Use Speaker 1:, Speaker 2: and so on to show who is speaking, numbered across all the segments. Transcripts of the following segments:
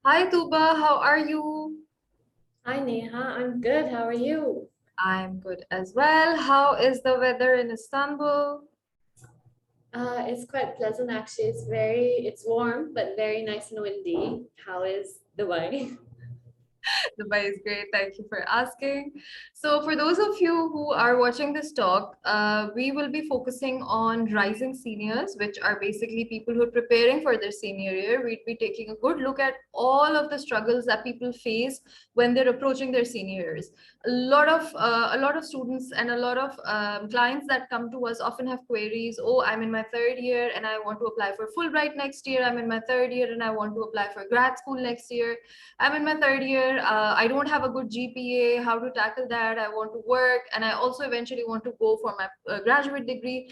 Speaker 1: Hi Tuba, how are you?
Speaker 2: Hi Neha, I'm good. How are you?
Speaker 1: I'm good as well. How is the weather in Istanbul?
Speaker 2: It's quite pleasant actually. It's warm, but very nice and windy. How is Dubai?
Speaker 1: Dubai is great. Thank you for asking. So, for those of you who are watching this talk, we will be focusing on rising seniors, which are basically people who are preparing for their senior year. We'd be taking a good look at all of the struggles that people face when they're approaching their senior years. A lot of students and a lot of clients that come to us often have queries. Oh, I'm in my third year and I want to apply for Fulbright next year. I'm in my third year and I want to apply for grad school next year. I'm in my third year. I don't have a good GPA. How to tackle that? I want to work, and I also eventually want to go for my graduate degree.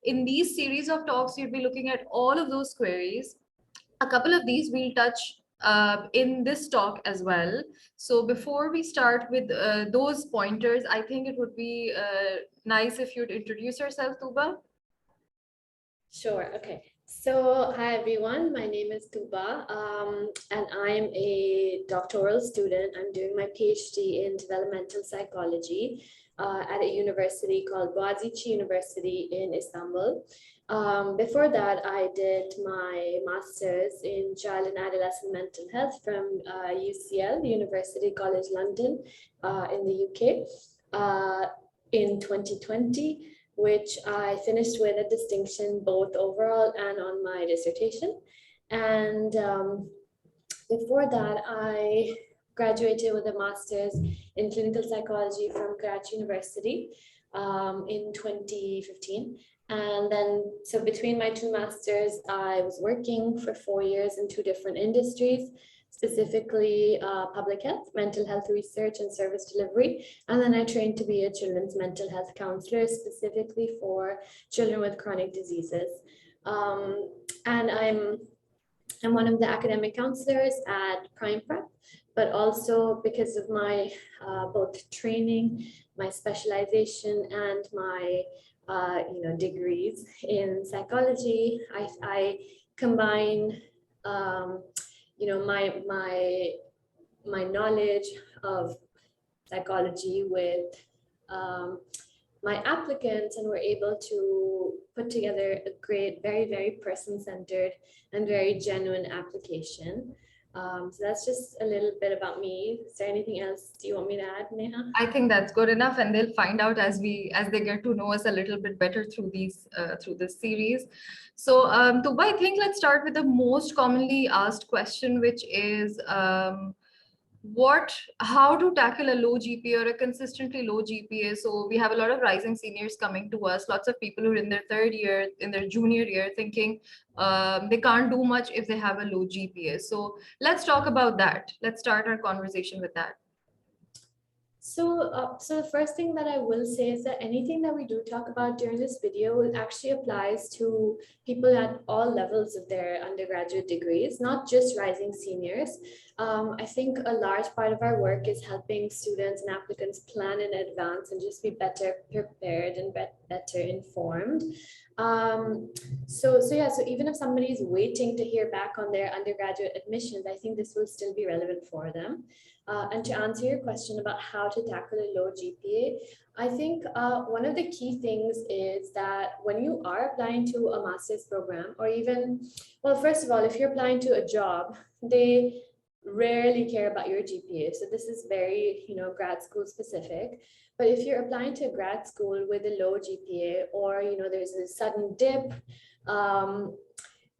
Speaker 1: In these series of talks, you'll be looking at all of those queries. A couple of these we'll touch in this talk as well. So before we start with those pointers, I think it would be nice if you'd introduce yourself, Tuba.
Speaker 2: Sure. Okay. So, hi everyone. My name is Tooba, and I'm a doctoral student. I'm doing my PhD in developmental psychology at a university called Bogazici University in Istanbul. Before that, I did my master's in child and adolescent mental health from UCL, University College London, in the UK, in 2020, which I finished with a distinction both overall and on my dissertation. And before that, I graduated with a master's in clinical psychology from Karachi University in 2015. And then, so between my two masters, I was working for 4 years in two different industries, specifically public health, mental health research, and service delivery. And then I trained to be a children's mental health counselor, specifically for children with chronic diseases. And I'm one of the academic counselors at Prime Prep, but also because of my both training, my specialization, and my degrees in psychology, I combine my knowledge of psychology with um, my applicants, and we're able to put together a great, very, very person-centered and very genuine application. So that's just a little bit about me. Is there anything else you want me to add, Neha?
Speaker 1: I think that's good enough, and they'll find out as they get to know us a little bit better through this series. So, Tuba, I think let's start with the most commonly asked question, which is how to tackle a low GPA or a consistently low GPA. So we have a lot of rising seniors coming to us, lots of people who are in their third year, in their junior year, thinking they can't do much if they have a low GPA. So let's talk about that. Let's start our conversation with that.
Speaker 2: So the first thing that I will say is that anything that we do talk about during this video actually applies to people at all levels of their undergraduate degrees, not just rising seniors. I think a large part of our work is helping students and applicants plan in advance and just be better prepared and better informed. So even if somebody is waiting to hear back on their undergraduate admissions, I think this will still be relevant for them. And to answer your question about how to tackle a low GPA, I think one of the key things is that when you are applying to a master's program, or even, well, first of all, if you're applying to a job, they rarely care about your GPA. So this is very, grad school specific. But if you're applying to grad school with a low GPA, or, there's a sudden dip,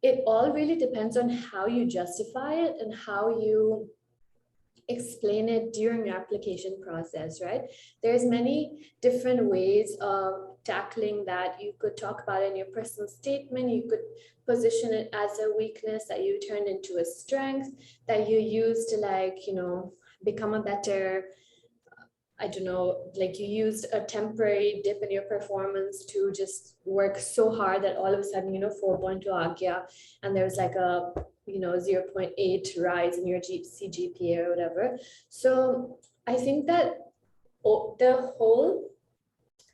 Speaker 2: it all really depends on how you justify it and how you explain it during your application process, right? There's many different ways of tackling that. You could talk about it in your personal statement. You could position it as a weakness that you turn into a strength that you use to become a better, I don't know, like you used a temporary dip in your performance to just work so hard that all of a sudden, 4.2 agya, and there's like a 0.8 rise in your CGPA or whatever. So I think that the whole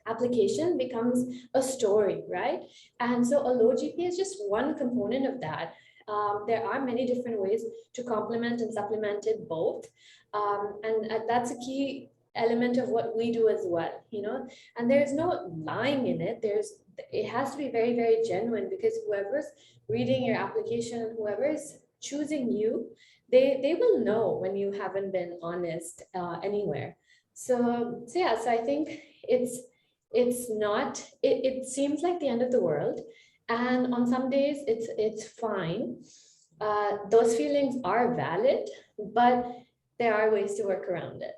Speaker 2: application becomes a story, right? And so a low GPA is just one component of that. there are many different ways to complement and supplement it both. And that's a key element of what we do as well, you know, and there's no lying in it. It has to be very, very genuine, because whoever's reading your application and whoever is choosing you, they will know when you haven't been honest anywhere. So yeah, so I think it's not, it seems like the end of the world, and on some days it's fine. Those feelings are valid, but there are ways to work around it.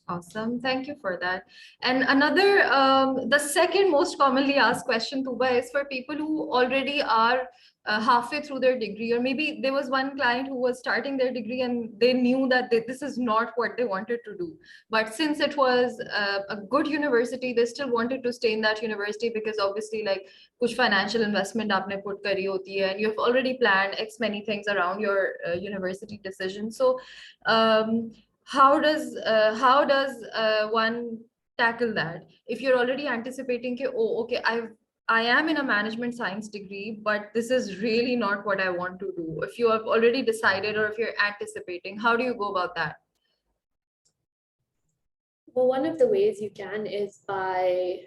Speaker 1: Awesome. Thank you for that. And another, the second most commonly asked question, Tuba, is for people who already are halfway through their degree, or maybe there was one client who was starting their degree and they knew that this is not what they wanted to do. But since it was a good university, they still wanted to stay in that university because obviously like kuch financial investment aapne put kari hoti hai, and you've already planned X many things around your university decision. So, how does one tackle that if you're already anticipating कि, oh okay, I am in a management science degree, but this is really not what I want to do? If you have already decided or if you're anticipating, how do you go about that?
Speaker 2: Well, one of the ways you can is by,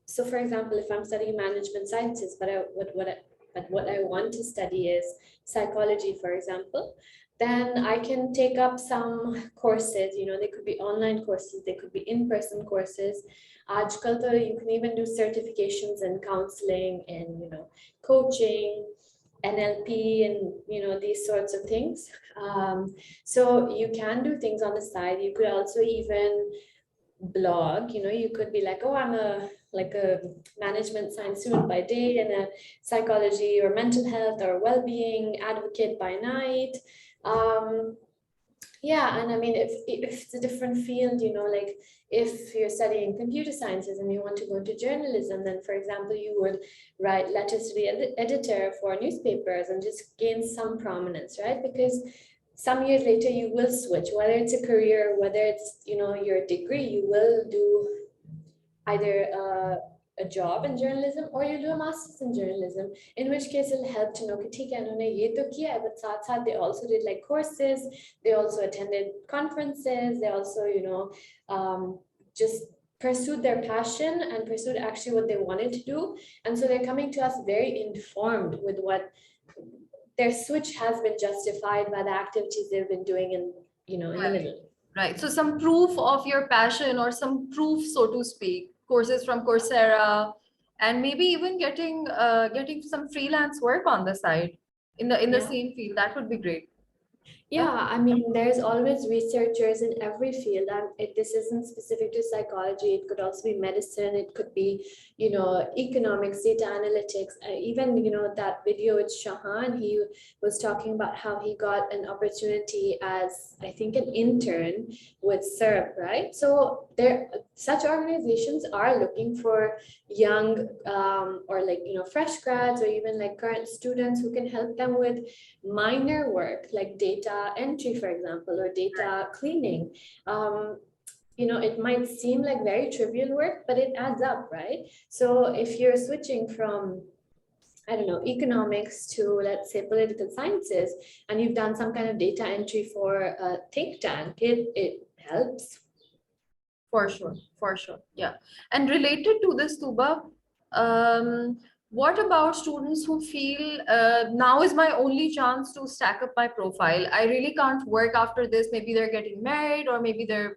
Speaker 2: so for example, if I'm studying management sciences, but what I want to study is psychology, for example, then I can take up some courses. You know, they could be online courses, they could be in-person courses. Aajkal to you can even do certifications in counseling and, you know, coaching, NLP, and, you know, these sorts of things. So you can do things on the side. You could also even blog, you know, you could be like, oh, I'm a management science student by day and a psychology or mental health or well-being advocate by night. Yeah, and I mean, if it's a different field, you know, like if you're studying computer sciences and you want to go into journalism, then for example, you would write letters to the editor for newspapers and just gain some prominence, right? Because some years later you will switch, whether it's a career, whether it's, you know, your degree, you will do either a job in journalism or you do a master's in journalism, in which case it'll help to know कि ठीक है इन्होंने ये तो किया है, but साथ साथ they also did like courses, they also attended conferences, they also, you know, just pursued their passion and pursued actually what they wanted to do. And so they're coming to us very informed with what their switch has been justified by the activities they've been doing in, you know, in the middle.
Speaker 1: Right. So some proof of your passion or some proof, so to speak, courses from Coursera, and maybe even getting some freelance work on the side in the same field. That would be great.
Speaker 2: Yeah, I mean, there's always researchers in every field, and this isn't specific to psychology. It could also be medicine. It could be, you know, economics, data analytics. Even, you know, that video with Shahan, he was talking about how he got an opportunity as, I think, an intern with SERP, right? So such organizations are looking for young or like, you know, fresh grads or even like current students who can help them with minor work like data entry, for example, or data cleaning. You know, it might seem like very trivial work, but it adds up, right? So if you're switching from, I don't know, economics to, let's say, political sciences, and you've done some kind of data entry for a think tank, it helps.
Speaker 1: For sure. Yeah. And related to this, Tuba, what about students who feel now is my only chance to stack up my profile? I really can't work after this. Maybe they're getting married, or maybe they're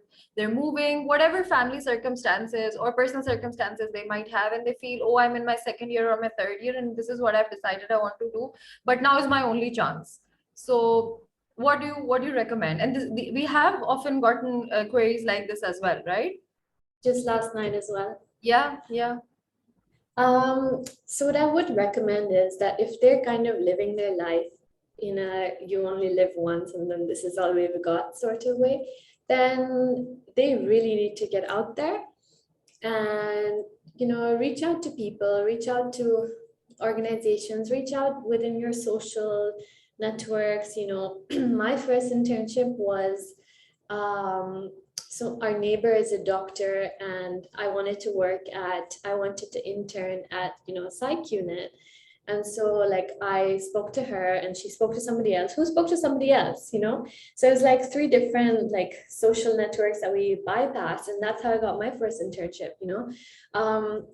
Speaker 1: moving, whatever family circumstances or personal circumstances they might have, and they feel, oh, I'm in my second year or my third year, and this is what I've decided I want to do, but now is my only chance. So what do you recommend? And we have often gotten queries like this as well, right?
Speaker 2: Just last night as well.
Speaker 1: Yeah.
Speaker 2: So what I would recommend is that if they're kind of living their life in a you only live once and then this is all we've got sort of way, then they really need to get out there and, you know, reach out to people, reach out to organizations, reach out within your social networks. You know, my first internship was, so our neighbor is a doctor and I wanted to intern at, you know, a psych unit. And so like I spoke to her and she spoke to somebody else who spoke to somebody else, you know? So it was like 3 different like social networks that we bypassed. And that's how I got my first internship, you know?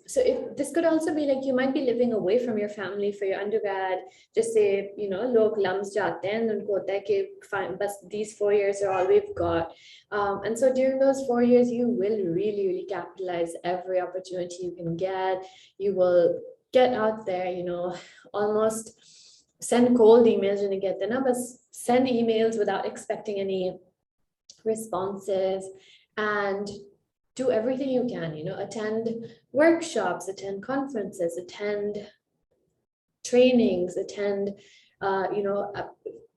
Speaker 2: So if this could also be like, you might be living away from your family for your undergrad, just say, you know, log lums jate hain, unko hota hai ki fine, bas these 4 years are all we've got. And so during those 4 years, you will really, really capitalize every opportunity you can get. You will get out there, you know, almost send cold emails when you get there, but send emails without expecting any responses, and do everything you can, you know, attend workshops, attend conferences, attend trainings, attend, you know,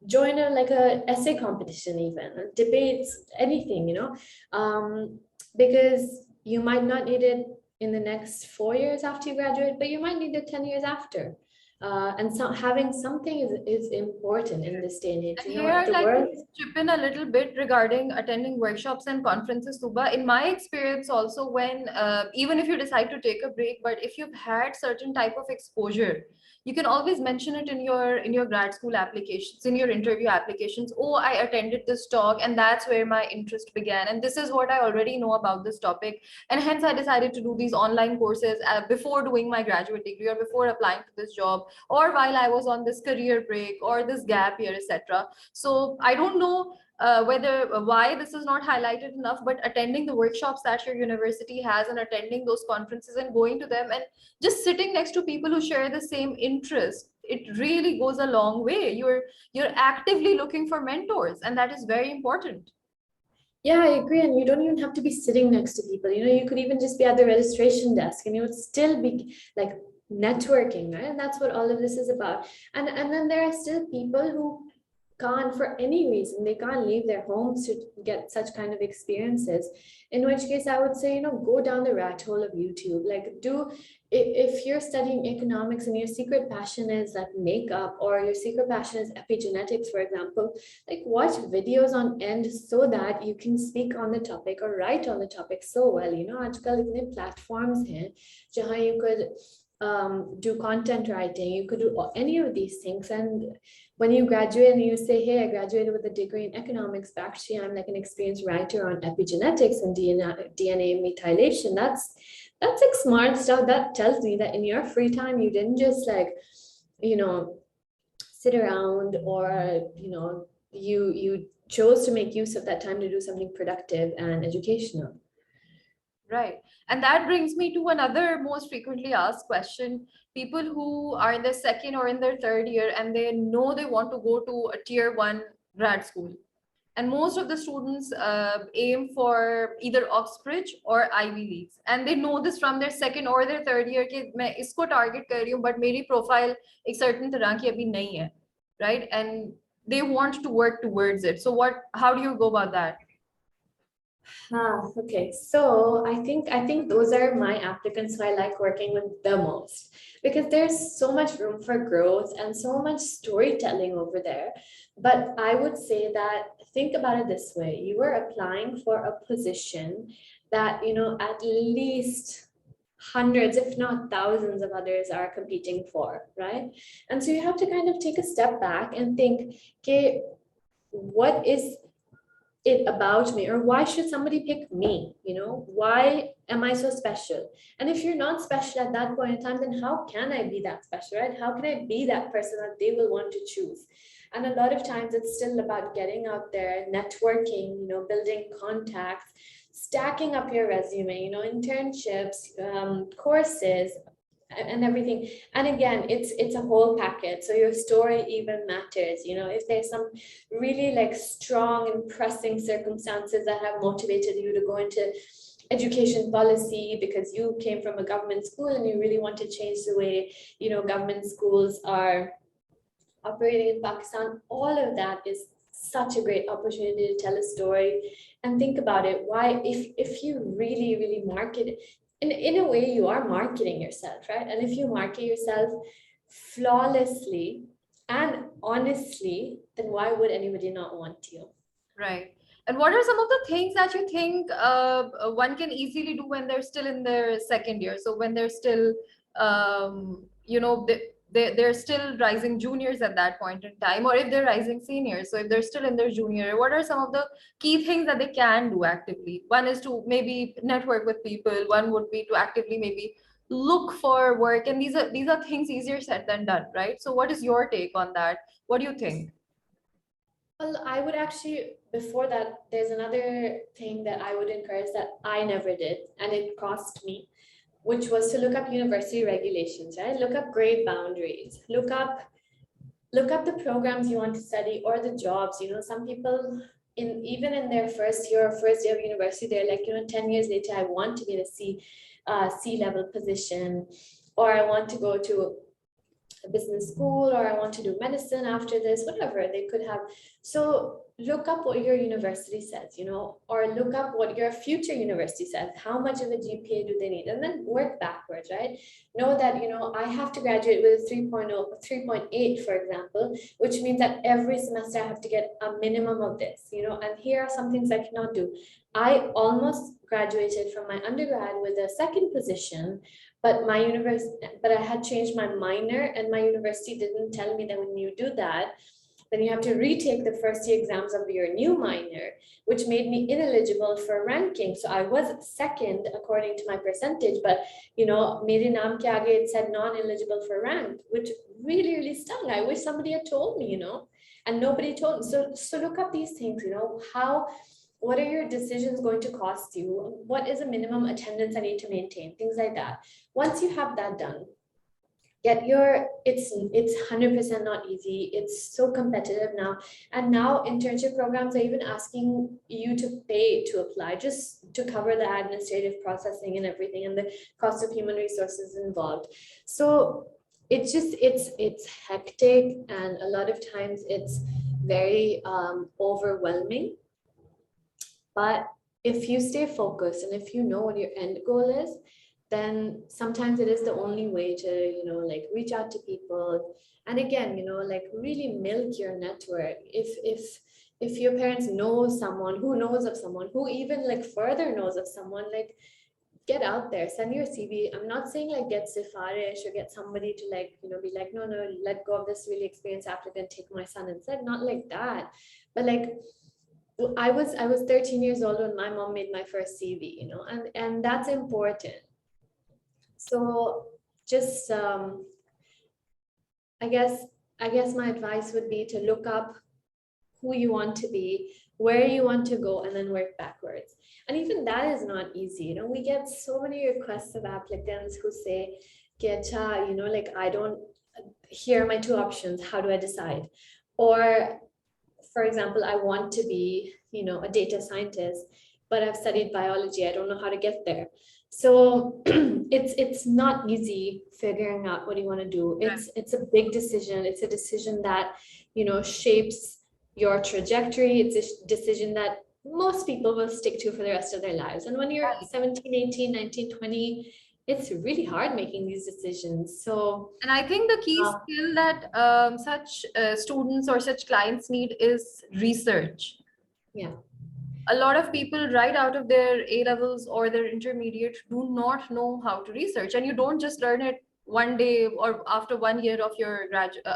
Speaker 2: join a essay competition, even debates, anything, you know, because you might not need it in the next 4 years after you graduate, but you might need it 10 years after. And so having something is important in this day and age.
Speaker 1: And
Speaker 2: You
Speaker 1: here
Speaker 2: know,
Speaker 1: I'd
Speaker 2: the
Speaker 1: like to
Speaker 2: world.
Speaker 1: chip in a little bit regarding attending workshops and conferences, Tuba. In my experience, also, when even if you decide to take a break, but if you've had certain type of exposure, you can always mention it in your grad school applications, in your interview applications. Oh, I attended this talk, and that's where my interest began. And this is what I already know about this topic, and hence I decided to do these online courses before doing my graduate degree or before applying to this job, or while I was on this career break or this gap year, etc. So I don't know whether why this is not highlighted enough, but attending the workshops that your university has and attending those conferences and going to them and just sitting next to people who share the same interest, it really goes a long way. You're actively looking for mentors, and that is very important.
Speaker 2: Yeah, I agree. And you don't even have to be sitting next to people. You know, you could even just be at the registration desk and you would still be like networking, right? And that's what all of this is about. And then there are still people who can't, for any reason, they can't leave their homes to get such kind of experiences, in which case I would say, you know, go down the rat hole of YouTube. Like, do, if you're studying economics and your secret passion is like makeup, or your secret passion is epigenetics, for example, like watch videos on end so that you can speak on the topic or write on the topic so well. You know, आजकल इतने platforms हैं जहाँ you could do content writing, you could do any of these things. And when you graduate and you say, hey, I graduated with a degree in economics, but actually I'm like an experienced writer on epigenetics and DNA methylation, that's like smart stuff. That tells me that in your free time, you didn't just like, you know, sit around, or, you know, you chose to make use of that time to do something productive and educational.
Speaker 1: Right. And that brings me to another most frequently asked question. People who are in their second or in their third year and they know they want to go to a tier one grad school. And most of the students aim for either Oxbridge or Ivy Leagues. And they know this from their second or their third year कि मैं इसको target कर रही हूँ, but मेरी profile एक certain तरह की अभी नहीं है, right? And they want to work towards it. So how do you go about that?
Speaker 2: Okay. So I think those are my applicants who I like working with the most, because there's so much room for growth and so much storytelling over there. But I would say that, think about it this way: you are applying for a position that, you know, at least hundreds, if not thousands of others are competing for, right? And so you have to kind of take a step back and think, okay, what is it about me, or why should somebody pick me? You know, why am I so special? And if you're not special at that point in time, then how can I be that special, right? How can I be that person that they will want to choose? And a lot of times it's still about getting out there, networking, you know, building contacts, stacking up your resume, you know, internships, courses, and everything. And again, it's a whole package. So your story even matters. You know, if there's some really like strong and pressing circumstances that have motivated you to go into education policy because you came from a government school and you really want to change the way, you know, government schools are operating in Pakistan, all of that is such a great opportunity to tell a story. And think about it, why, if you really, really market it, in a way you are marketing yourself, right? And if you market yourself flawlessly and honestly, then why would anybody not want you?
Speaker 1: Right. And what are some of the things that you think one can easily do when they're still in their second year? So when they're still, you know, they're still rising juniors at that point in time, or if they're rising seniors, so if they're still in their junior, what are some of the key things that they can do actively? One is to maybe network with people, one would be to actively maybe look for work, and these are things easier said than done, right? So what is your take on that? What do you think?
Speaker 2: Well, I would actually, before that, there's another thing that I would encourage that I never did, and it cost me, which was to look up university regulations, right? Look up grade boundaries, look up the programs you want to study or the jobs. Some people even in their first year or first day of university, they're like, 10 years later, I want to be in a C level position, or I want to go to a business school, or I want to do medicine after this, whatever they could have. So look up what your university says, or look up what your future university says. How much of a GPA do they need? And then work backwards, right? Know that, I have to graduate with a 3.0, 3.8, for example, which means that every semester I have to get a minimum of this, and here are some things I cannot do. I almost graduated from my undergrad with a second position, but but I had changed my minor, and my university didn't tell me that when you do that, then you have to retake the first year exams of your new minor, which made me ineligible for ranking. So I was second according to my percentage, but mere naam ke aage it said non-eligible for rank, which really, really stung. I wish somebody had told me, and nobody told me. So look up these things, what are your decisions going to cost you? What is a minimum attendance I need to maintain? Things like that. Once you have that done, it's 100% not easy. It's so competitive now. And now internship programs are even asking you to pay to apply, just to cover the administrative processing and everything, and the cost of human resources involved. So it's hectic, and a lot of times it's very overwhelming. But if you stay focused and if you know what your end goal is, then sometimes it is the only way to, reach out to people. And again, really milk your network. If your parents know someone who knows of someone who even further knows of someone, get out there, send your CV. I'm not saying get sifarish or get somebody to be like, no, let go of this really experienced applicant, take my son instead. Not like that. But I was 13 years old when my mom made my first CV, and that's important. So just I guess my advice would be to look up who you want to be, where you want to go, and then work backwards. And even that is not easy. We get so many requests of applicants who say, I don't, here are my two options. How do I decide? Or, for example, I want to be, a data scientist, but I've studied biology. I don't know how to get there. So it's not easy figuring out what you want to do. It's a big decision. It's a decision that, shapes your trajectory. It's a decision that most people will stick to for the rest of their lives. And when you're 17, 18, 19, 20, it's really hard making these decisions. So,
Speaker 1: and I think the key skill that such students or such clients need is research.
Speaker 2: Yeah.
Speaker 1: A lot of people right out of their A levels or their intermediate do not know how to research, and you don't just learn it one day or after 1 year of your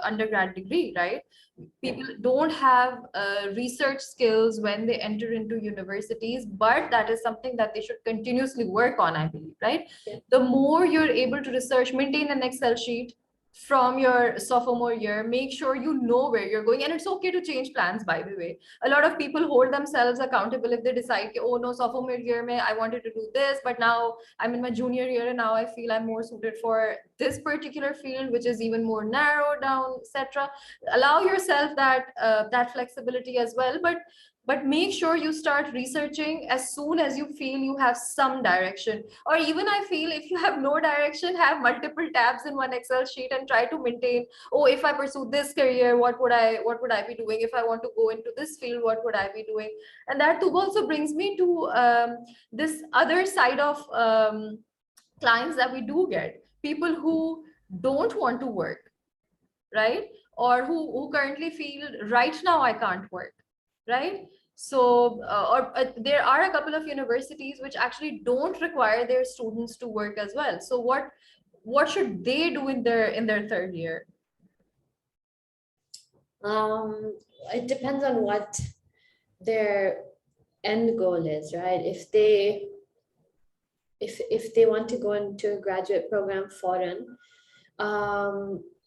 Speaker 1: undergrad degree, right? People don't have research skills when they enter into universities, but that is something that they should continuously work on, I believe, right?
Speaker 2: Yeah.
Speaker 1: The more you're able to research, maintain an Excel sheet from your sophomore year, make sure you know where you're going. And it's okay to change plans, by the way. A lot of people hold themselves accountable if they decide, oh no, sophomore year I wanted to do this, but now I'm in my junior year and now I feel I'm more suited for this particular field, which is even more narrowed down, etc. Allow yourself that flexibility as well, but make sure you start researching as soon as you feel you have some direction. Or even I feel if you have no direction, have multiple tabs in one Excel sheet and try to maintain, oh, if I pursue this career, what would I be doing? If I want to go into this field, what would I be doing? And that too also brings me to this other side of clients that we do get. People who don't want to work, right? Or who currently feel right now I can't work, right? So there are a couple of universities which actually don't require their students to work as well. So what should they do in their third year?
Speaker 2: It depends on what their end goal is, right? If they want to go into a graduate program foreign,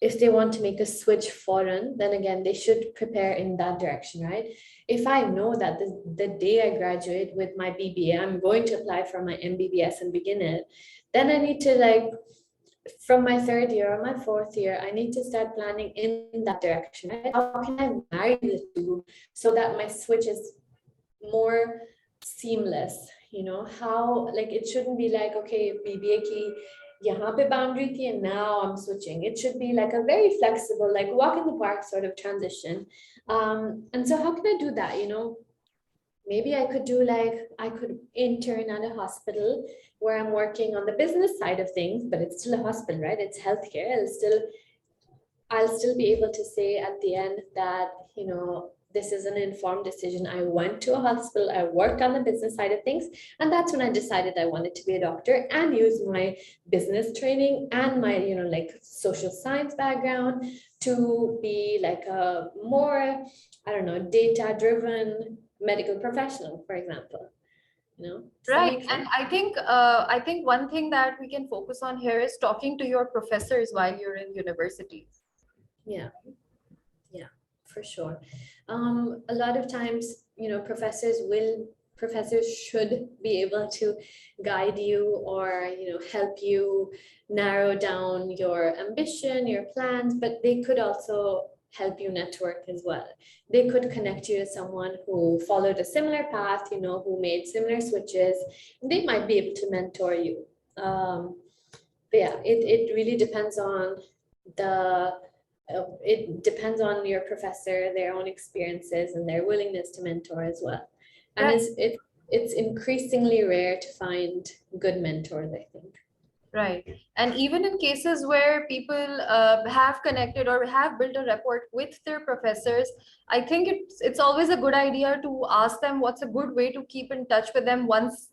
Speaker 2: if they want to make a switch foreign, then again, they should prepare in that direction, right? If I know that the day I graduate with my BBA, I'm going to apply for my MBBS and begin it, then I need to like, from my third year or my fourth year, I need to start planning in that direction, right? How can I marry the two so that my switch is more seamless, you know? How, like, it shouldn't be like, okay, BBA ki yahan pe boundary thi and now I'm switching. It should be like a very flexible, like walk in the park sort of transition. And so how can I do that, you know? Maybe I could do like, I could intern at a hospital where I'm working on the business side of things, but it's still a hospital, right? It's healthcare. I'll still be able to say at the end that, you know, this is an informed decision. I went to a hospital, I worked on the business side of things, and that's when I decided I wanted to be a doctor and use my business training and my, you know, like social science background to be like a more, I don't know, data-driven medical professional, for example. You know, does that
Speaker 1: Right.
Speaker 2: make
Speaker 1: And
Speaker 2: sense?
Speaker 1: I think one thing that we can focus on here is talking to your professors while you're in university.
Speaker 2: Yeah. Yeah, for sure. A lot of times, you know, professors should be able to guide you or, you know, help you narrow down your ambition, your plans, but they could also help you network as well. They could connect you to someone who followed a similar path, you know, who made similar switches. They might be able to mentor you. But yeah, it really depends on the it depends on your professor, their own experiences and their willingness to mentor as well. And
Speaker 1: Right.
Speaker 2: it's increasingly rare to find good mentors, I think.
Speaker 1: Right. And even in cases where people have connected or have built a rapport with their professors, I think it's always a good idea to ask them what's a good way to keep in touch with them once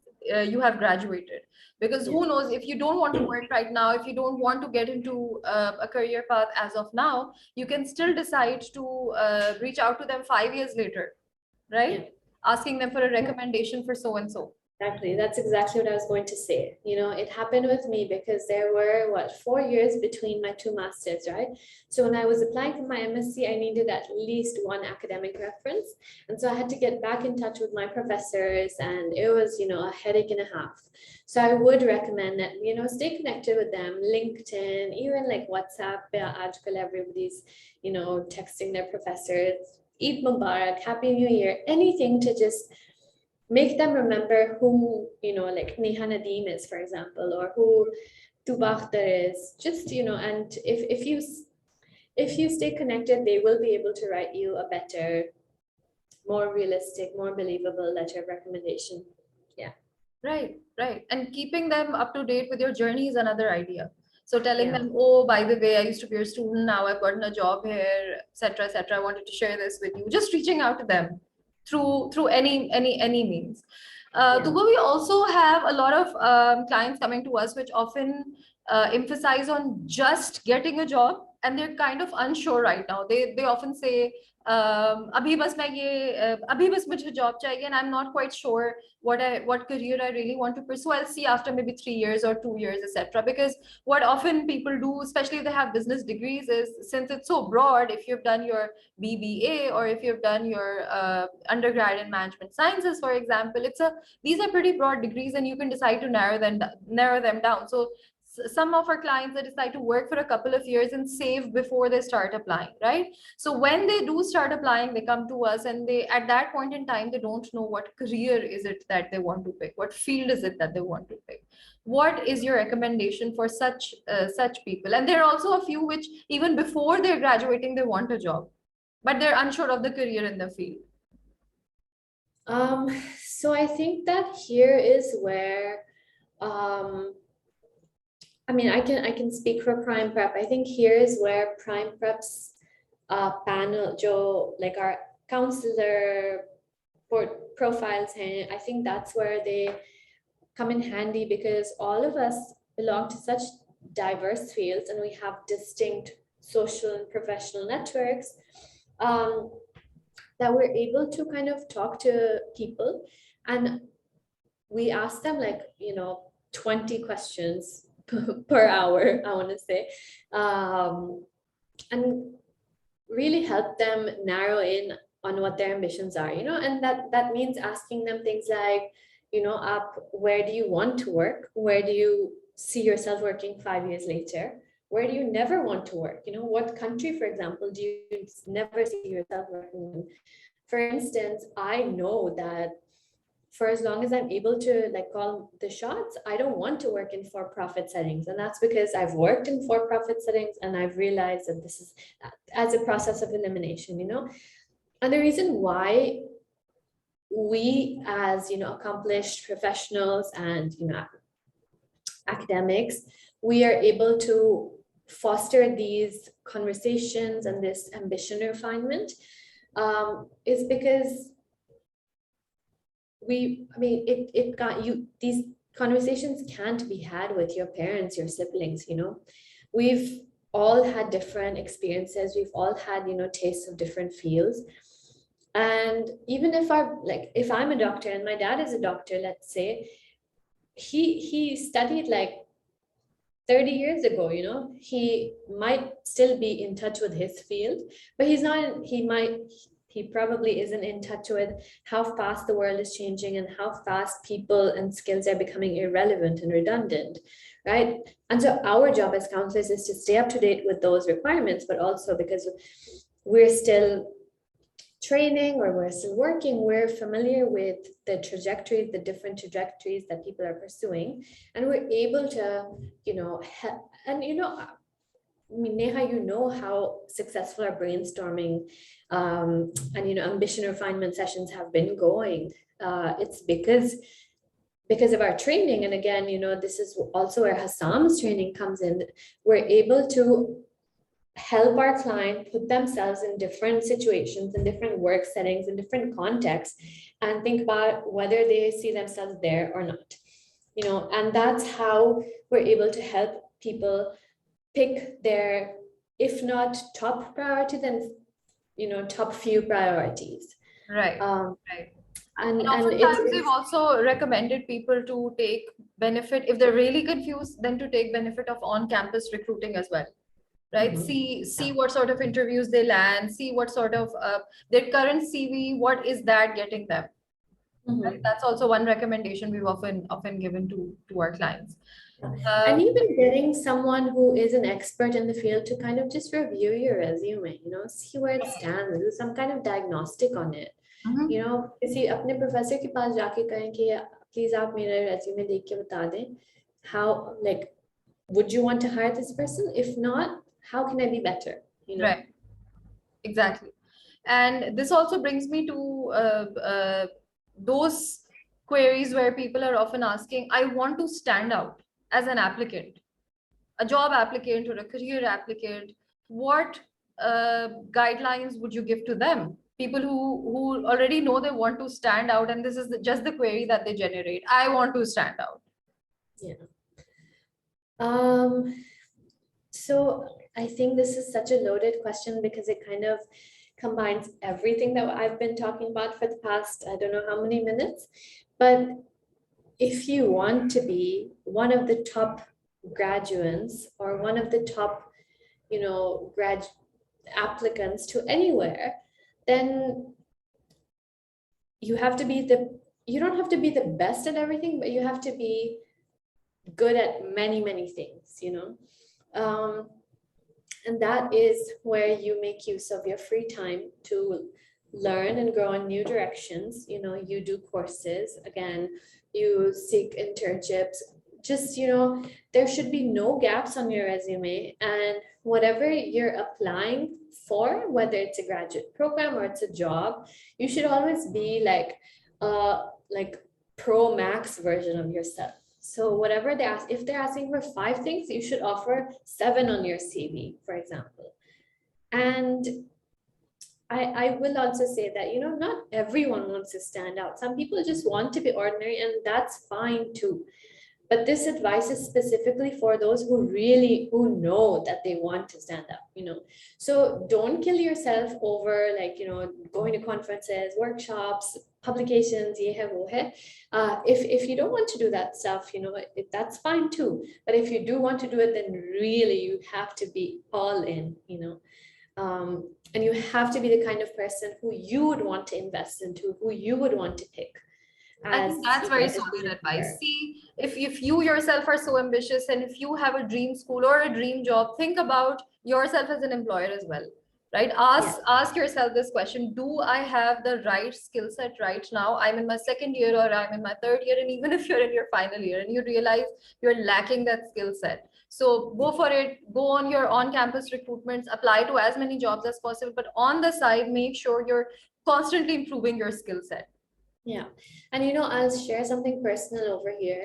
Speaker 1: you have graduated. Because
Speaker 2: Yeah.
Speaker 1: who knows, if you don't want to work right now, if you don't want to get into a career path as of now, you can still decide to reach out to them 5 years later,
Speaker 2: Yeah.
Speaker 1: right? Asking them for a recommendation for so and so.
Speaker 2: Exactly. That's exactly what I was going to say. You know, it happened with me because there were 4 years between my two masters, right? So when I was applying for my MSc, I needed at least one academic reference. And so I had to get back in touch with my professors, and it was, you know, a headache and a half. So I would recommend that, you know, stay connected with them, LinkedIn, even like WhatsApp. Aajkal everybody's, you know, texting their professors, Eid Mubarak, Happy New Year, anything to just make them remember who, you know, like Neha Nadeem is, for example, or who Tooba Akhtar is. Just, you know, and if you stay connected, they will be able to write you a better, more realistic, more believable letter of recommendation. Yeah.
Speaker 1: Right, right. And keeping them up to date with your journey is another idea. So telling
Speaker 2: Yeah.
Speaker 1: them, oh, by the way, I used to be a student, now I've gotten a job here, etc., etc. I wanted to share this with you. Just reaching out to them through any means.
Speaker 2: Yeah.
Speaker 1: Tuba, we also have a lot of clients coming to us which often emphasize on just getting a job, and they're kind of unsure right now. They often say, अभी बस मुझे job चाहिए, and I'm not quite sure what career I really want to pursue. I'll see after maybe 3 years or 2 years, etc. Because what often people do, especially if they have business degrees, is since it's so broad, if you've done your BBA or if you've done your undergrad in management sciences, for example, these are pretty broad degrees, and you can decide to narrow them down. So some of our clients, they decide to work for a couple of years and save before they start applying, right? So when they do start applying, they come to us, and they, at that point in time, they don't know what career is it that they want to pick, what field is it that they want to pick. What is your recommendation for such people? And there are also a few which even before they're graduating, they want a job, but they're unsure of the career in the field.
Speaker 2: So I think that here is where I mean, I can speak for Prime Prep. I think here is where Prime Prep's panel, Joe, like our counselor profiles, I think that's where they come in handy because all of us belong to such diverse fields and we have distinct social and professional networks, that we're able to kind of talk to people, and we ask them like, 20 questions per hour, I want to say, and really help them narrow in on what their ambitions are, and that means asking them things like, where do you want to work? Where do you see yourself working 5 years later? Where do you never want to work? What country, for example, do you never see yourself working in? For instance, I know that for as long as I'm able to like call the shots, I don't want to work in for-profit settings. And that's because I've worked in for-profit settings and I've realized that this is as a process of elimination, And the reason why we as, accomplished professionals and, academics, we are able to foster these conversations and this ambition refinement is because it got you, these conversations can't be had with your parents, your siblings, We've all had different experiences. We've all had, tastes of different fields. And even if I'm a doctor and my dad is a doctor, let's say, he studied like 30 years ago, he might still be in touch with his field, but he probably isn't in touch with how fast the world is changing and how fast people and skills are becoming irrelevant and redundant, right? And so our job as counselors is to stay up to date with those requirements, but also because we're still training or we're still working, we're familiar with the different trajectories that people are pursuing, and we're able to, help. And Neha, how successful our brainstorming and ambition refinement sessions have been going. It's because of our training. And again, this is also where Hassam's training comes in. We're able to help our client put themselves in different situations, in different work settings, in different contexts, and think about whether they see themselves there or not. And that's how we're able to help people pick their, if not top priority, then top few priorities.
Speaker 1: Right.
Speaker 2: Right.
Speaker 1: And oftentimes we've also recommended people to take benefit, if they're really confused, then to take benefit of on-campus recruiting as well. Right? See what sort of interviews they land, see what sort of their current CV, what is that getting them? Right? That's also one recommendation we've often given to our clients.
Speaker 2: And even getting someone who is an expert in the field to kind of just review your resume, see where it stands, do some kind of diagnostic on it. किसी अपने professor के पास जाके कहें कि please आप मेरा resume देख के बता दें, how, like, would you want to hire this person? If not, how can I be better?
Speaker 1: Right. Exactly. And this also brings me to those queries where people are often asking, I want to stand out as an applicant, a job applicant or a career applicant. What guidelines would you give to them? People who already know they want to stand out, and this is just the query that they generate. I want to stand out.
Speaker 2: Yeah. So I think this is such a loaded question because it kind of combines everything that I've been talking about for the past, I don't know how many minutes. But if you want to be one of the top graduates or one of the top, grad applicants to anywhere, then you have to be you don't have to be the best at everything, but you have to be good at many things, and that is where you make use of your free time to learn and grow in new directions. You do courses, again, you seek internships, just, there should be no gaps on your resume, and whatever you're applying for, whether it's a graduate program or it's a job, you should always be like pro max version of yourself. So whatever they ask, if they're asking for 5 things, you should offer 7 on your CV, for example. And I will also say that, not everyone wants to stand out. Some people just want to be ordinary, and that's fine too. But this advice is specifically for those who know that they want to stand up, So don't kill yourself over like, going to conferences, workshops, publications, ye hai, wo hai. If you don't want to do that stuff, that's fine too. But if you do want to do it, then really you have to be all in, and you have to be the kind of person who you would want to invest into, who you would want to pick.
Speaker 1: I think that's very solid advice. See, if you yourself are so ambitious and if you have a dream school or a dream job, think about yourself as an employer as well, right? Ask yourself this question: do I have the right skill set right now? I'm in my second year or I'm in my third year, and even if you're in your final year and you realize you're lacking that skill set, so go for it. Go on your on-campus recruitments, apply to as many jobs as possible, but on the side, make sure you're constantly improving your skill set.
Speaker 2: Yeah. And I'll share something personal over here.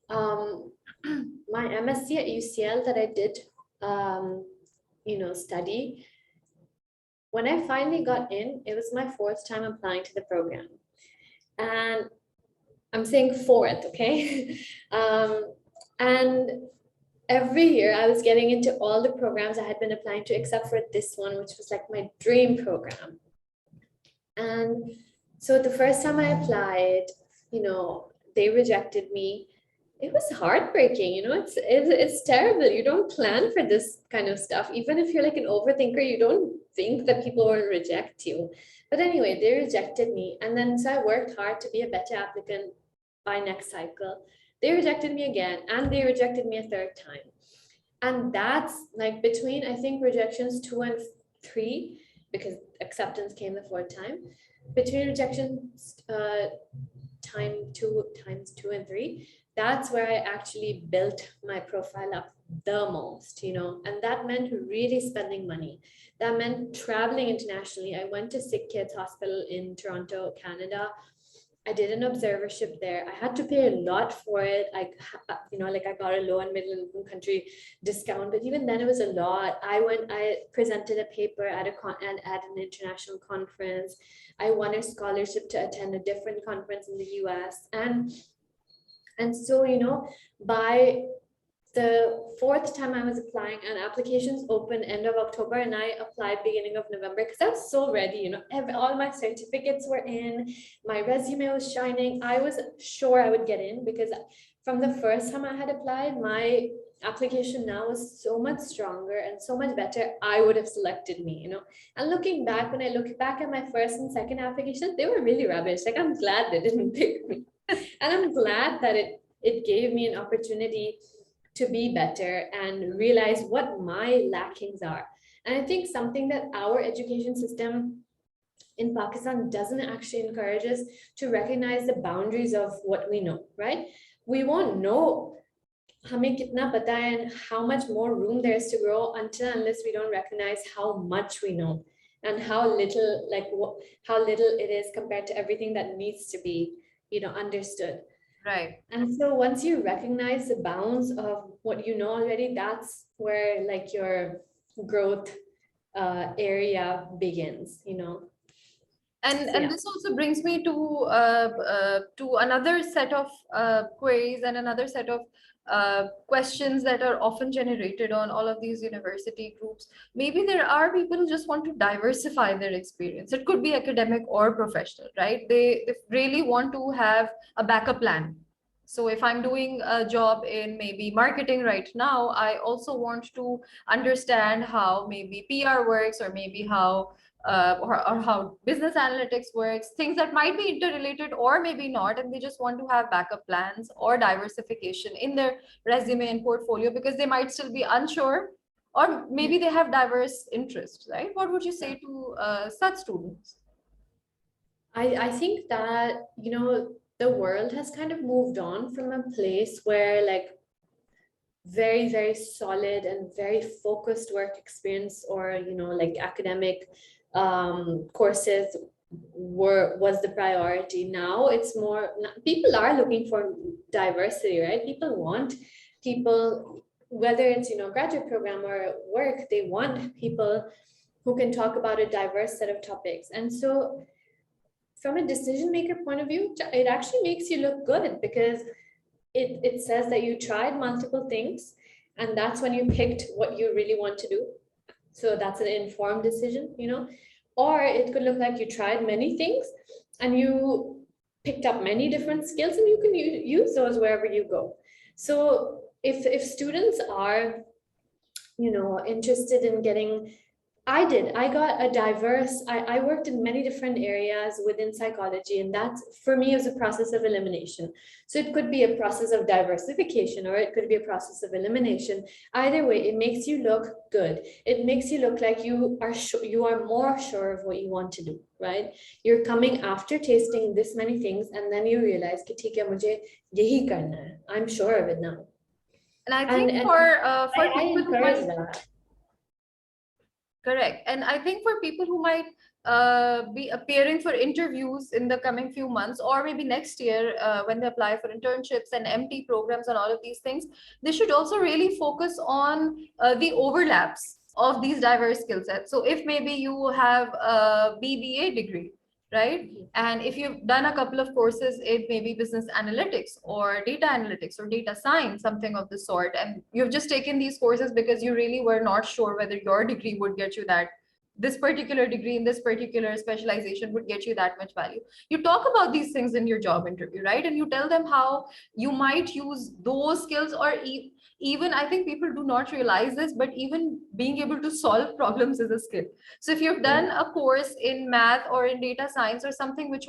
Speaker 2: My MSc at UCL that I did, study, when I finally got in, it was my 4th time applying to the program. And I'm saying 4th, okay? And every year I was getting into all the programs I had been applying to, except for this one, which was like my dream program. And so the first time I applied, they rejected me. It was heartbreaking, it's terrible. You don't plan for this kind of stuff. Even if you're like an overthinker, you don't think that people will reject you. But anyway, they rejected me. And then so I worked hard to be a better applicant by next cycle. They rejected me again, and they rejected me a 3rd time. And that's like between, I think, rejections 2 and 3, because acceptance came the 4th time. Between rejections times 2 and 3, that's where I actually built my profile up the most, and that meant really spending money. That meant traveling internationally. I went to Sick Kids Hospital in Toronto, Canada. I did an observership there. I had to pay a lot for it. I got a low and middle income country discount, but even then it was a lot. I presented a paper at an international conference. I won a scholarship to attend a different conference in the US. And so, by the 4th time I was applying, and applications opened end of October, and I applied beginning of November because I was so ready. All my certificates were in, my resume was shining. I was sure I would get in because from the first time I had applied, my application now was so much stronger and so much better. I would have selected me, And looking back, when I look back at my first and second applications, they were really rubbish. Like, I'm glad they didn't pick me. And I'm glad that it gave me an opportunity to be better and realize what my lackings are. And I think something that our education system in Pakistan doesn't actually encourage us to recognize the boundaries of what we know, right? We won't know hame kitna pata hai and how much more room there is to grow unless we don't recognize how much we know and how little it is compared to everything that needs to be, understood.
Speaker 1: Right.
Speaker 2: And so once you recognize the bounds of what you know already, that's where like your growth area begins,
Speaker 1: And this also brings me to another set of queries and another set of questions that are often generated on all of these university groups. Maybe there are people who just want to diversify their experience. It could be academic or professional, right? They really want to have a backup plan. So if I'm doing a job in maybe marketing right now, I also want to understand how maybe PR works, or maybe how or how business analytics works, things that might be interrelated or maybe not, and they just want to have backup plans or diversification in their resume and portfolio because they might still be unsure, or maybe they have diverse interests, right? What would you say to such students?
Speaker 2: I think that, the world has kind of moved on from a place where like very, very solid and very focused work experience or, like academic courses was the priority. Now it's more, people are looking for diversity, right? People want people, whether it's, graduate program or work, they want people who can talk about a diverse set of topics. And so from a decision maker point of view, it actually makes you look good, because it says that you tried multiple things, and that's when you picked what you really want to do. So that's an informed decision, you know. Or it could look like you tried many things and you picked up many different skills, and you can use those wherever you go. So if students are, you know, interested in getting, I got a diverse, I worked in many different areas within psychology, and that's for me is a process of elimination. So it could be a process of diversification, or it could be a process of elimination. Either way, it makes you look good. It makes you look like you are you are more sure of what you want to do, right? You're coming after tasting this many things, and then you realize कि ठीक है मुझे यही करना है. I'm sure of it now.
Speaker 1: And I think
Speaker 2: And
Speaker 1: for
Speaker 2: I
Speaker 1: people who
Speaker 2: encourage
Speaker 1: might,
Speaker 2: that.
Speaker 1: correct, and I think for people who might be appearing for interviews in the coming few months, or maybe next year when they apply for internships and MT programs and all of these things, they should also really focus on the overlaps of these diverse skill sets. So if maybe you have a BBA degree, right? And if you've done a couple of courses in maybe business analytics or data analytics or data science, something of the sort, and you've just taken these courses because you really were not sure whether your degree would get you that, this particular degree in this particular specialization would get you that much value. You talk about these things in your job interview, right? And you tell them how you might use those skills, or even I think people do not realize this, but even being able to solve problems is a skill. So if you've done a course in math or in data science or something which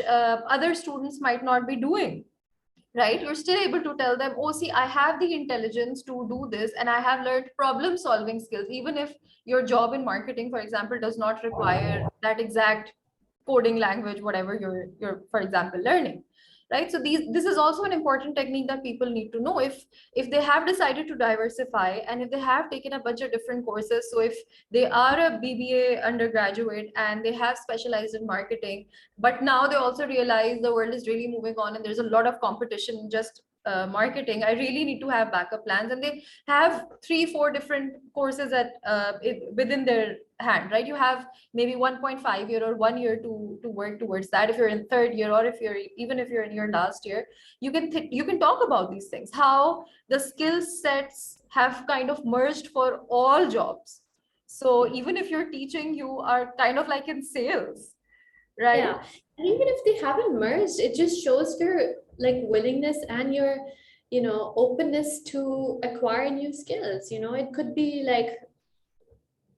Speaker 1: other students might not be doing, right? You're still able to tell them, oh, see, I have the intelligence to do this, and I have learned problem solving skills, even if your job in marketing, for example, does not require that exact coding language, whatever you're for example learning, right? So this is also an important technique that people need to know if they have decided to diversify, and if they have taken a bunch of different courses. So if they are a BBA undergraduate and they have specialized in marketing, but now they also realize the world is really moving on and there's a lot of competition in just marketing, I really need to have backup plans, and they have 3-4 different courses within their hand, right? You have maybe 1.5 year or 1 year to work towards that. If you're in third year, or if you're in your last year, you can talk about these things, how the skill sets have kind of merged for all jobs. So even if you're teaching, you are kind of like in sales, right?
Speaker 2: Yeah, and even if they haven't merged, it just shows your like willingness and your, you know, openness to acquire new skills. You know, it could be like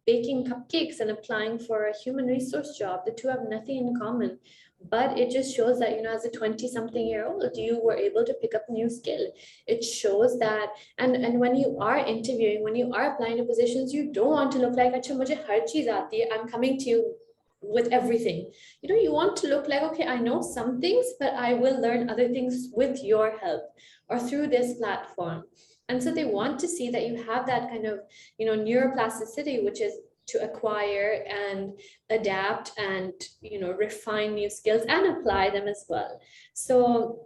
Speaker 2: baking cupcakes and applying for a human resource job. The two have nothing in common, but it just shows that, you know, as a 20-something-year-old, you were able to pick up a new skill. It shows that, and when you are interviewing, when you are applying to positions, you don't want to look like, "Acha, mujhe har cheez aati hai, I'm coming to you with everything." You know, you want to look like, okay, I know some things, but I will learn other things with your help or through this platform. And so they want to see that you have that kind of, you know, neuroplasticity, which is to acquire and adapt and, you know, refine new skills and apply them as well. So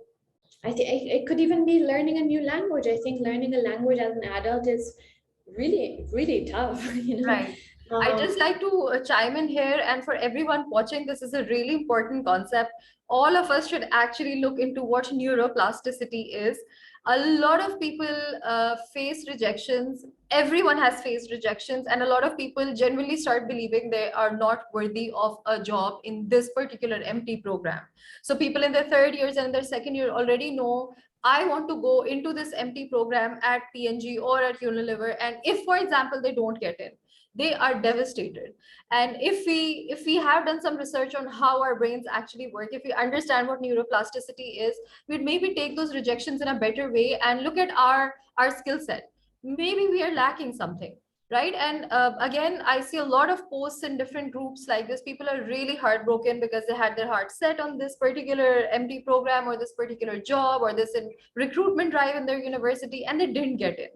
Speaker 2: I think it could even be learning a new language. I think learning a language as an adult is really, really tough, you know.
Speaker 1: Right. I just like to chime in here, and for everyone watching, this is a really important concept. All of us should actually look into what neuroplasticity is. A lot of people face rejections. Everyone has faced rejections, and a lot of people genuinely start believing they are not worthy of a job in this particular MT program. So people in their third years and their second year already know, I want to go into this MT program at PNG or at Unilever, and if, for example, they don't get in, they are devastated. And if we have done some research on how our brains actually work, if we understand what neuroplasticity is, we'd maybe take those rejections in a better way and look at our skill set. Maybe we are lacking something, right? And again, I see a lot of posts in different groups like this. People are really heartbroken because they had their heart set on this particular MD program or this particular job or this recruitment drive in their university, and they didn't get in.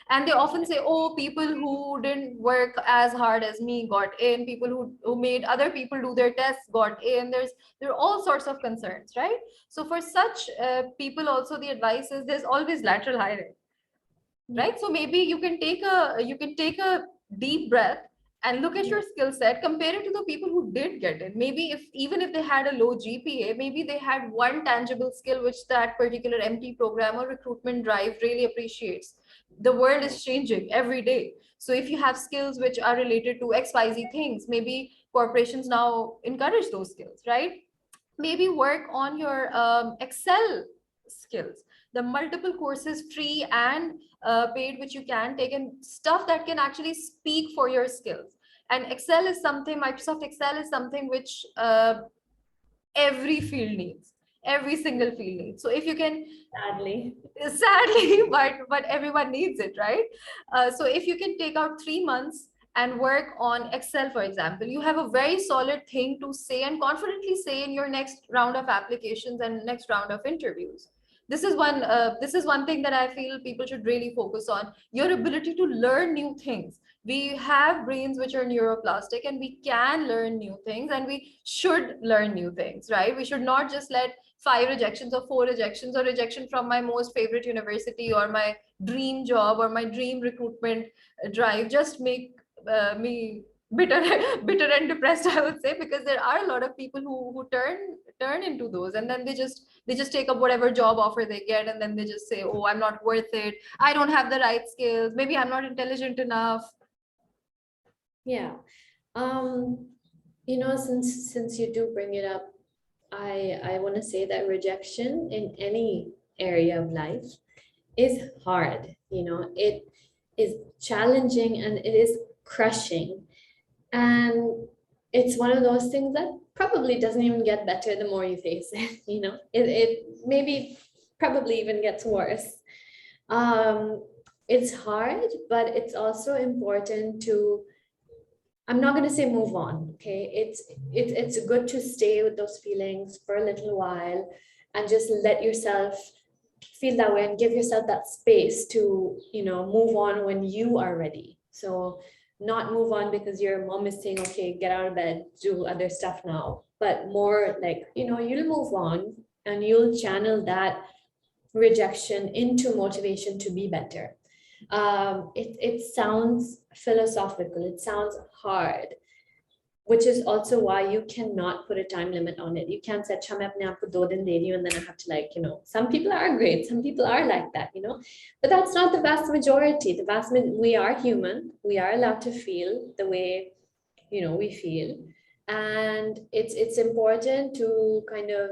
Speaker 1: And they often say, oh, people who didn't work as hard as me got in, people who made other people do their tests got in. There are all sorts of concerns, right? So for such people also, the advice is there's always lateral hiring, right? So maybe you can take a deep breath and look at your skill set, compare it to the people who did get it. Maybe even if they had a low GPA, maybe they had one tangible skill which that particular MT program or recruitment drive really appreciates. The world is changing every day. So if you have skills which are related to XYZ things, maybe corporations now encourage those skills, right? Maybe work on your Excel skills. The multiple courses, free and paid, which you can take, and stuff that can actually speak for your skills. And Excel is something, Microsoft Excel is something which every field needs, every single field needs. So if you can, sadly, but everyone needs it, right? So if you can take out 3 months and work on Excel, for example, you have a very solid thing to say and confidently say in your next round of applications and next round of interviews. This is one thing that I feel people should really focus on: your ability to learn new things. We have brains which are neuroplastic, and we can learn new things, and we should learn new things, right? We should not just let 5 rejections or 4 rejections or rejection from my most favorite university or my dream job or my dream recruitment drive just make me bitter bitter and depressed, I would say, because there are a lot of people who turn into those, and then they just take up whatever job offer they get, and then they just say, oh, I'm not worth it, I don't have the right skills, maybe I'm not intelligent enough.
Speaker 2: Yeah. Since you do bring it up, I want to say that rejection in any area of life is hard. It is challenging and it is crushing. And it's one of those things that probably doesn't even get better the more you face it. It maybe probably even gets worse. It's hard, but it's also important to, I'm not going to say move on, okay? It's good to stay with those feelings for a little while and just let yourself feel that way and give yourself that space to, move on when you are ready. So not move on because your mom is saying, okay, get out of bed, do other stuff now, but more like, you'll move on and you'll channel that rejection into motivation to be better. It sounds philosophical, it sounds hard, which is also why you cannot put a time limit on it. You can't say, "Acha, main apne aap ko 2 din de rahi hu," and then I have to some people are great, some people are like that, but that's not the vast majority. We are human, we are allowed to feel the way, we feel. And it's important to kind of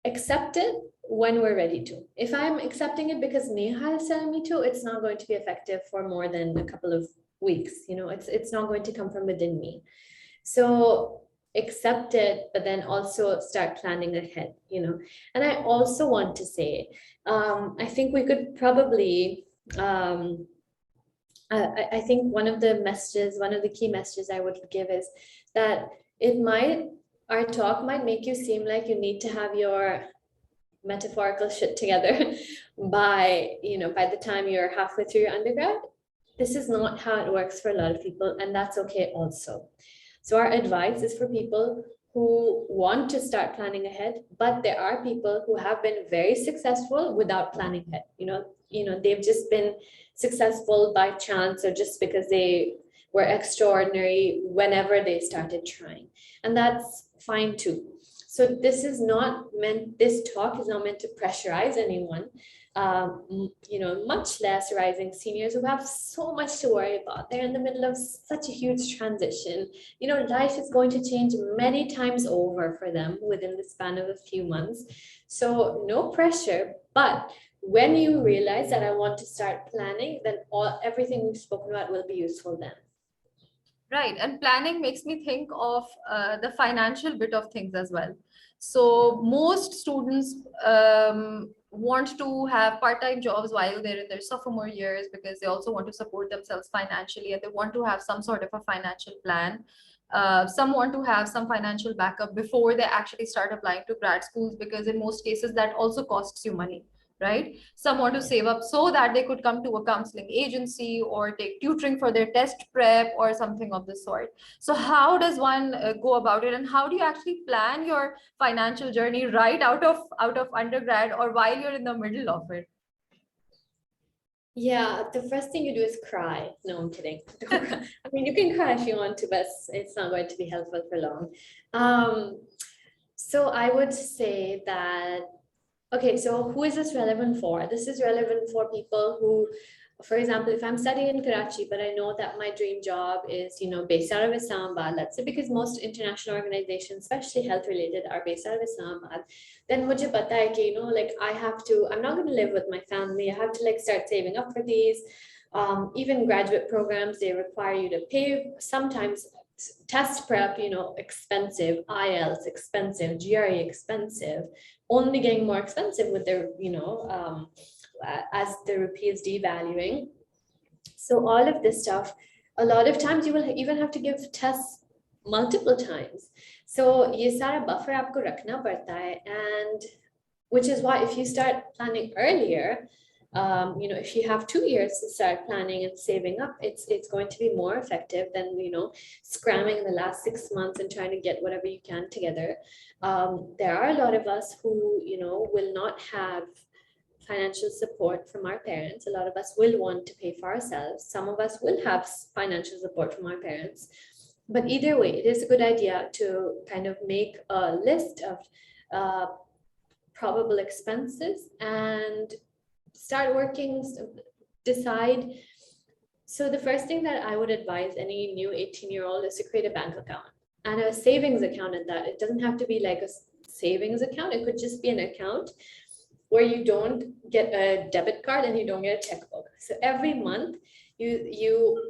Speaker 2: accept it when we're ready to. If I'm accepting it because Neha is telling me to, it's not going to be effective for more than a couple of weeks. It's not going to come from within me. So accept it, but then also start planning ahead. And I also want to say, I think we could probably, I think one of the key messages I would give is that our talk might make you seem like you need to have your metaphorical shit together by the time you're halfway through your undergrad. This is not how it works for a lot of people, and that's okay also. So our advice is for people who want to start planning ahead, but there are people who have been very successful without planning ahead. They've just been successful by chance or just because they were extraordinary whenever they started trying, and that's fine too. So this talk is not meant to pressurize anyone, much less rising seniors who have so much to worry about. They're in the middle of such a huge transition. Life is going to change many times over for them within the span of a few months. So no pressure, but when you realize that I want to start planning, then everything we've spoken about will be useful then.
Speaker 1: Right. And planning makes me think of the financial bit of things as well. So most students want to have part-time jobs while they're in their sophomore years because they also want to support themselves financially, and they want to have some sort of a financial plan. Some want to have some financial backup before they actually start applying to grad schools, because in most cases that also costs you money. Right? Some want to save up so that they could come to a counseling agency or take tutoring for their test prep or something of the sort. So how does one go about it, and how do you actually plan your financial journey right out of undergrad or while you're in the middle of it?
Speaker 2: Yeah, the first thing you do is cry. No, I'm kidding. Don't cry. I mean, you can cry if you want to, but it's not going to be helpful for long. So I would say that, okay, so who is this relevant for? This is relevant for people who, for example, if I'm studying in Karachi, but I know that my dream job is, based out of Islamabad, let's say, because most international organizations, especially health related, are based out of Islamabad, then mujhe pata hai ki, like I'm not going to live with my family. I have to like start saving up for these. Even graduate programs, they require you to pay sometimes test prep, expensive, IELTS expensive, GRE expensive, only getting more expensive with their, as the rupee is devaluing. So all of this stuff, a lot of times you will even have to give tests multiple times. So ye sara buffer aapko rakhna padta hai, and which is why if you start planning earlier, if you have 2 years to start planning and saving up, it's going to be more effective than scramming in the last 6 months and trying to get whatever you can together. There are a lot of us who will not have financial support from our parents. A lot of us will want to pay for ourselves. Some of us will have financial support from our parents. But either way, it is a good idea to kind of make a list of probable expenses and start working, decide. So the first thing that I would advise any new 18-year-old is to create a bank account and a savings account at that. It doesn't have to be like a savings account. It could just be an account where you don't get a debit card and you don't get a checkbook. So every month you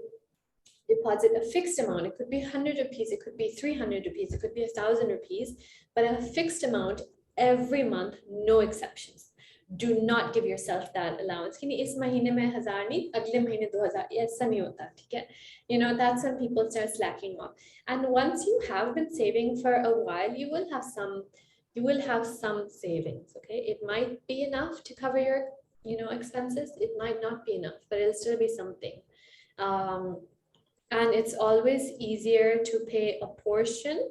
Speaker 2: deposit a fixed amount. It could be 100 rupees, it could be 300 rupees, it could be 1,000 rupees, but a fixed amount every month, no exceptions. Do not give yourself that allowance. Is mahine mein 1,000 nahi, agle mahine 2,000. Aisa nahi hota, theek hai? That's when people start slacking off. And once you have been saving for a while, you will have some savings. Okay, it might be enough to cover your expenses. It might not be enough, but it'll still be something. And it's always easier to pay a portion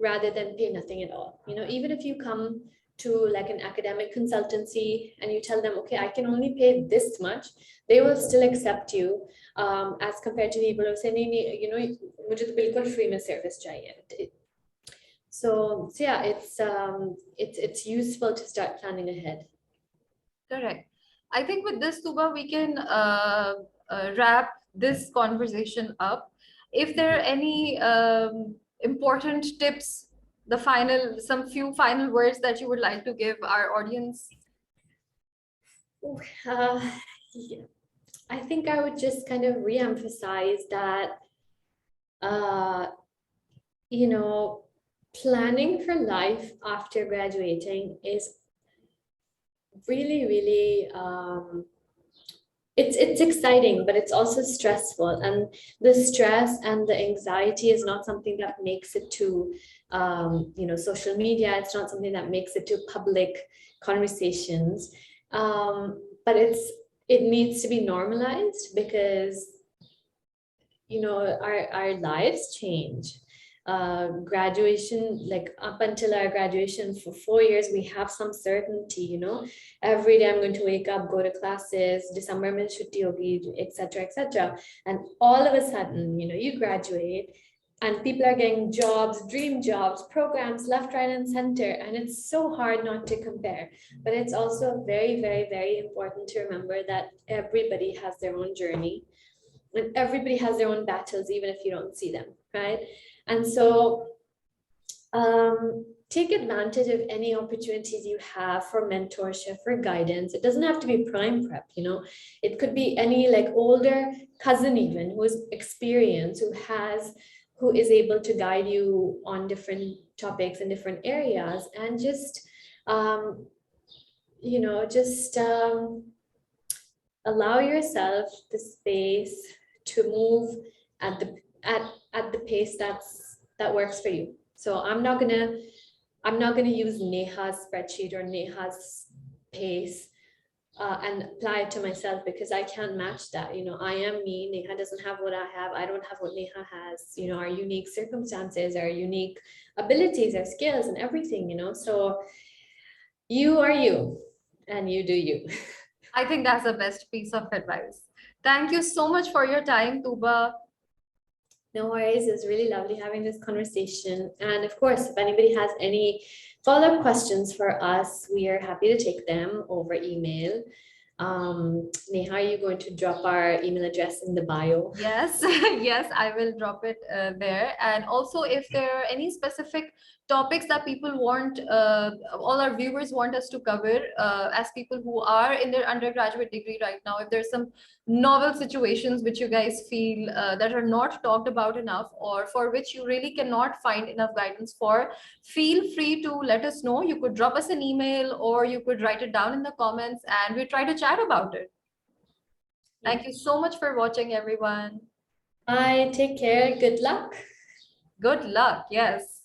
Speaker 2: rather than pay nothing at all. Even if you come to like an academic consultancy and you tell them, okay, I can only pay this much, they will still accept you, as compared to people who say, mujhe to bilkul free mein service chahiye. So yeah, it's useful to start planning ahead.
Speaker 1: Correct. I think with this, Tuba, we can wrap this conversation up. If there are any important tips, some few final words that you would like to give our audience.
Speaker 2: Yeah. I think I would just kind of re-emphasize that, planning for life after graduating is really, really, it's exciting, but it's also stressful. And the stress and the anxiety is not something that makes it to, social media. It's not something that makes it to public conversations. But it needs to be normalized because, our lives change. Graduation, like up until our graduation for 4 years, we have some certainty, every day I'm going to wake up, go to classes, December mein chutti hogi, etc., etc. And all of a sudden, you graduate and people are getting jobs, dream jobs, programs left, right, and center. And it's so hard not to compare. But it's also very, very, very important to remember that everybody has their own journey and everybody has their own battles, even if you don't see them, right? And so take advantage of any opportunities you have for mentorship, for guidance. It doesn't have to be prime prep, it could be any like older cousin even who is experienced, who is able to guide you on different topics in different areas, and just allow yourself the space to move at the pace that works for you. So I'm not gonna use Neha's spreadsheet or Neha's pace and apply it to myself, because I can't match that. I am me. Neha doesn't have what I have. I don't have what Neha has. Our unique circumstances, our unique abilities, our skills, and everything. So you are you, and you do you.
Speaker 1: I think that's the best piece of advice. Thank you so much for your time, Tuba.
Speaker 2: No worries. It's really lovely having this conversation. And of course, if anybody has any follow-up questions for us, we are happy to take them over email. Neha, are you going to drop our email address in the bio?
Speaker 1: Yes, yes, I will drop it there. And also, if there are any specific topics that people want, all our viewers want us to cover, as people who are in their undergraduate degree right now, if there's some novel situations which you guys feel that are not talked about enough, or for which you really cannot find enough guidance for, feel free to let us know. You could drop us an email or you could write it down in the comments and we try to chat about it. Thank you so much for watching, everyone.
Speaker 2: Bye. Take care. Good luck.
Speaker 1: Good luck. Yes.